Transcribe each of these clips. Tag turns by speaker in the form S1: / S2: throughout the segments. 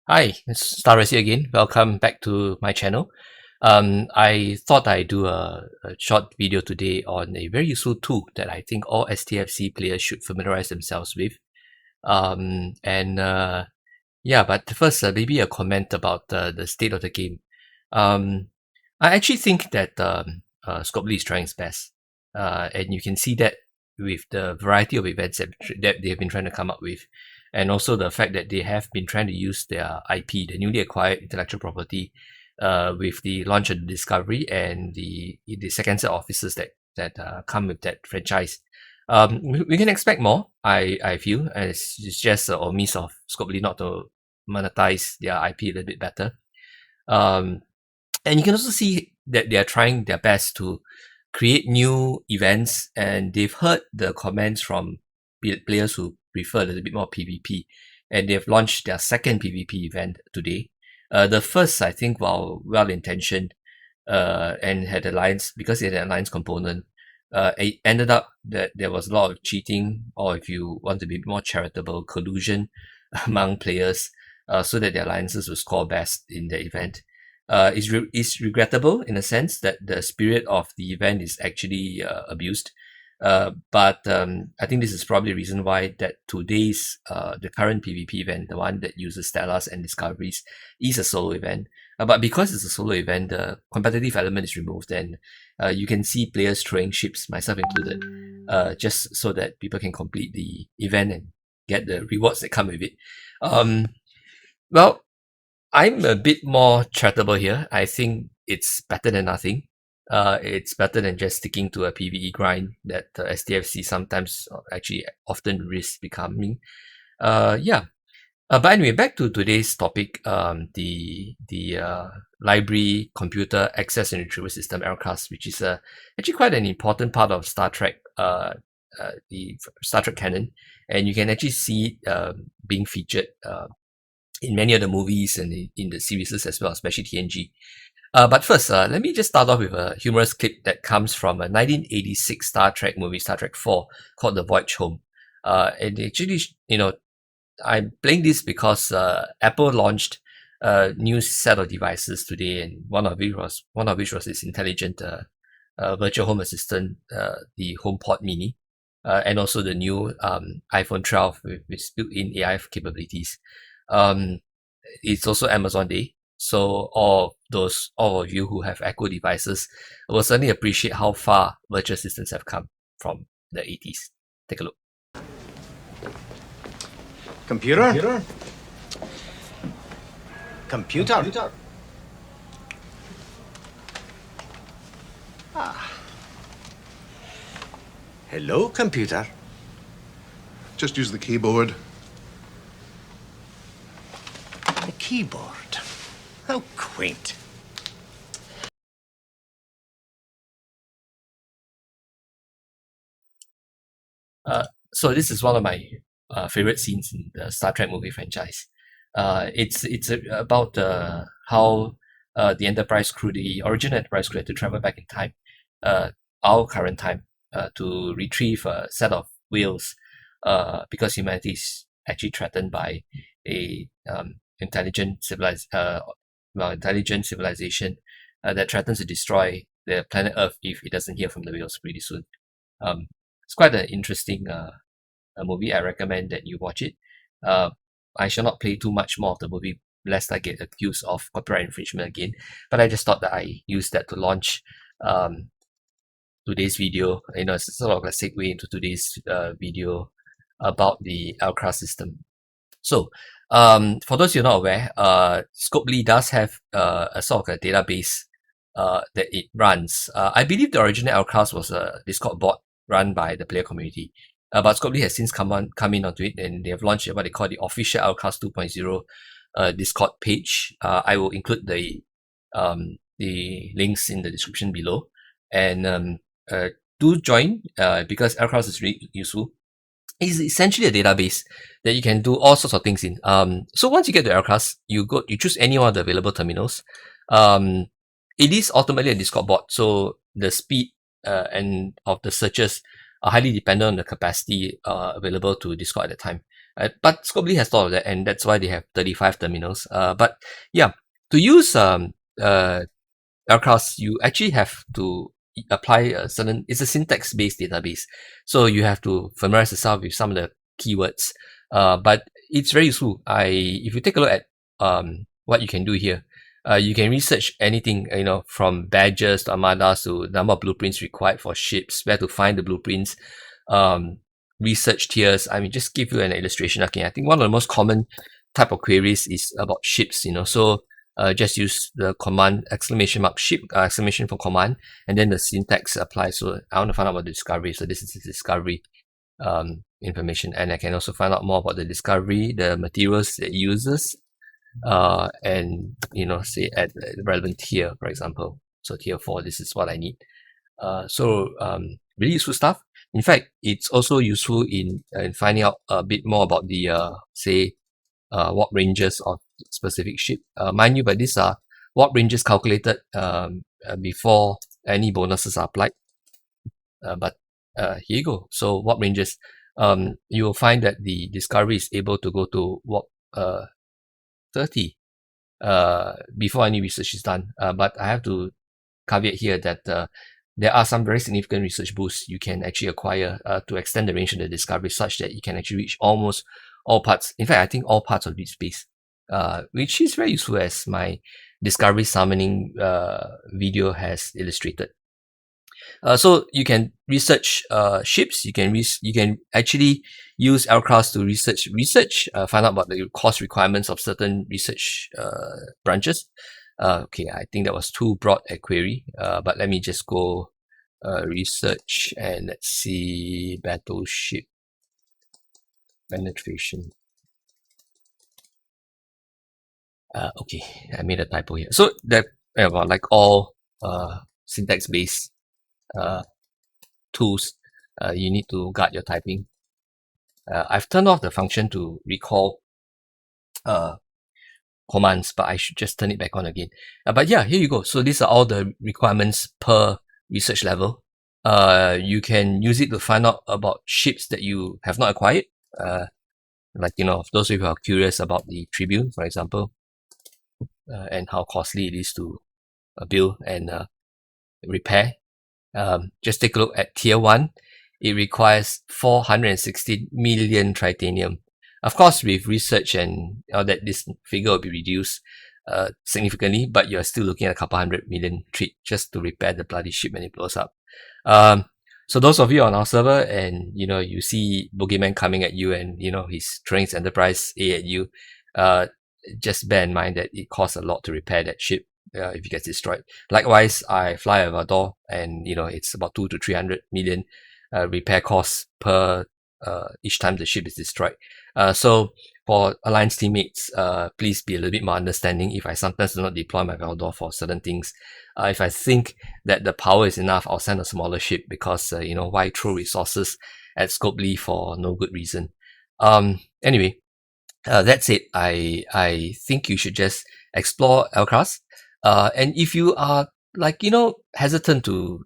S1: Hi, it's Starus here again. Welcome back to my channel. I thought I'd do a short video today on a very useful tool that I think all STFC players should familiarize themselves with. But first, maybe a comment about the state of the game. Um, I actually think that Scopely is trying its best, and you can see that with the variety of events that they have been trying to come up with, and also the fact that they have been trying to use their IP, the newly acquired intellectual property, with the launch of the Discovery and the second set of officers that come with that franchise. We can expect more. I feel, and it's just a miss of Scopely not to monetize their IP a little bit better. And you can also see that they are trying their best to create new events, and they've heard the comments from players who prefer a little bit more PvP, and they've launched their second PvP event today. The first, I think, while well-intentioned, and had alliance because it had an alliance component, it ended up that there was a lot of cheating, or if you want to be more charitable, collusion among players, so that the alliances will score best in the event. Is regrettable in a sense that the spirit of the event is actually abused. But I think this is probably the reason why that today's the current PvP event, the one that uses Stellars and Discoveries, is a solo event. But because it's a solo event, the competitive element is removed, and you can see players throwing ships, myself included, just so that people can complete the event and get the rewards that come with it. Well, I'm a bit more charitable here. I think it's better than nothing. It's better than just sticking to a PvE grind that STFC sometimes actually often risks becoming. But anyway, back to today's topic. The library computer access and retrieval system LCARS, which is actually quite an important part of Star Trek. The Star Trek canon, and you can actually see it being featured in many of the movies and in the series as well, especially TNG. But first, let me just start off with a humorous clip that comes from a 1986 Star Trek movie, Star Trek 4, called The Voyage Home. And actually, I'm playing this because Apple launched a new set of devices today, and one of which was this intelligent virtual home assistant, the HomePod Mini, and also the new iPhone 12 with built-in AI capabilities. It's also Amazon Day, so all of you who have Echo devices will certainly appreciate how far virtual assistants have come from the 80s. Take a look.
S2: Computer? Computer? Ah. Hello, computer.
S3: Just use the keyboard.
S2: The keyboard. How quaint.
S1: So this is one of my favorite scenes in the Star Trek movie franchise. It's about how the Enterprise crew, the original Enterprise crew, had to travel back in time, our current time, to retrieve a set of whales, because humanity is actually threatened by a intelligent civilization that threatens to destroy the planet Earth if it doesn't hear from the whales pretty soon. It's quite an interesting movie. I recommend that you watch it. I shall not play too much more of the movie lest I get accused of copyright infringement again. But I just thought that I used that to launch today's video. It's sort of a segue into today's video about the LCARS system. So, for those you're not aware, Scopely does have a sort of a database that it runs. I believe the original LCARS was a Discord bot run by the player community. But Scopely has since come in onto it, and they have launched what they call the official LCARS 2.0 Discord page. I will include the links in the description below, and do join because LCARS is really useful. It's essentially a database that you can do all sorts of things in. So once you get to LCARS, you choose any one of the available terminals. It is ultimately a Discord bot, so the speed and of the searches are highly dependent on the capacity available to Discord at the time. But Scopely has thought of that, and that's why they have 35 terminals. But yeah, to use LCARS, you actually have to apply a certain, it's a syntax based database. So you have to familiarize yourself with some of the keywords. But it's very useful. If you take a look at what you can do here, you can research anything, from badges to armadas to number of blueprints required for ships, where to find the blueprints, research tiers. I mean, just give you an illustration. Okay, I think one of the most common type of queries is about ships. So just use the command !ship, exclamation for command, and then the syntax applies. So I want to find out about the discovery. So this is the discovery information, and I can also find out more about the discovery, the materials it uses, and say at the relevant tier, for example. So tier 4, this is what I need. Really useful stuff. In fact, it's also useful in finding out a bit more about the warp ranges of specific ship. Mind you, but these are warp ranges calculated before any bonuses are applied. But here you go. So warp ranges, you will find that the discovery is able to go to warp 30 before any research is done. But I have to caveat here that there are some very significant research boosts you can actually acquire to extend the range of the discovery such that you can actually reach almost all parts. In fact, I think all parts of deep space, which is very useful, as my discovery summoning video has illustrated. So you can research ships. You can actually use LCARS to research, find out about the course requirements of certain research branches. Okay, I think that was too broad a query, but let me just go research, and let's see battleship penetration. Okay, I made a typo here. So that, like all syntax based tools, you need to guard your typing. I've turned off the function to recall commands, but I should just turn it back on again. But yeah, here you go. So these are all the requirements per research level. You can use it to find out about ships that you have not acquired. Like, those of you who are curious about the Tribune, for example, and how costly it is to build and repair. Just take a look at tier 1. It requires 460 million tritanium. Of course, with research and all that, this figure will be reduced significantly, but you're still looking at a couple 100 million trit just to repair the bloody ship when it blows up. So those of you on our server and you see Boogeyman coming at you and he's throwing his Enterprise A at you, just bear in mind that it costs a lot to repair that ship if it gets destroyed. Likewise, I fly a Vador, and it's about 200 to 300 million repair costs per each time the ship is destroyed. So for Alliance teammates, please be a little bit more understanding if I sometimes do not deploy my Valdor for certain things. If I think that the power is enough, I'll send a smaller ship because, why throw resources at Scopely for no good reason? Anyway, that's it. I think you should just explore LCARS. And if you are hesitant to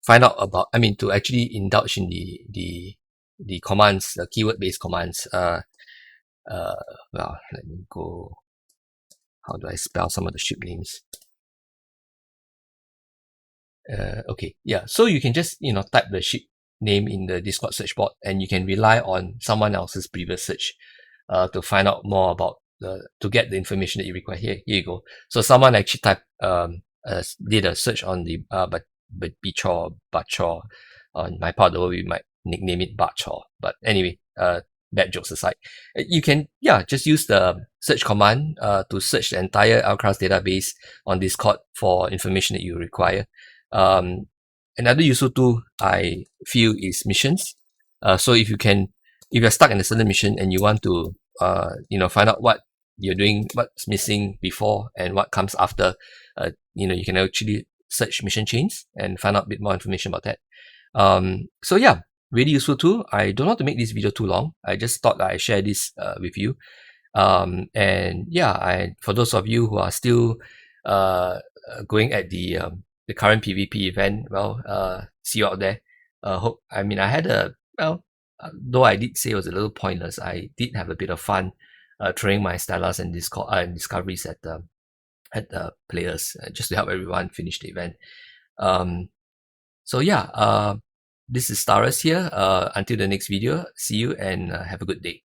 S1: find out about, to actually indulge in the commands, the keyword-based commands. Well, let me go. How do I spell some of the ship names? Okay, yeah. So you can just type the ship name in the Discord search board, and you can rely on someone else's previous search to find out more about to get the information that you require. Here you go. So someone actually did a search on the Bachor. On my part of the world, we might nickname it Bachor. But anyway, bad jokes aside, you can just use the search command to search the entire LCARS database on Discord for information that you require. Another useful tool I feel is missions. So if you're stuck in a certain mission and you want to find out what you're doing, what's missing before and what comes after, you can actually search mission chains and find out a bit more information about that. So yeah, really useful tool. I don't want to make this video too long. I just thought that I share this with you. And yeah, for those of you who are still going at the current PvP event, well, see you out there. I had a though I did say it was a little pointless, I did have a bit of fun throwing my Stellars and discoveries at the players just to help everyone finish the event. So yeah, this is Starus here. Until the next video, see you and have a good day.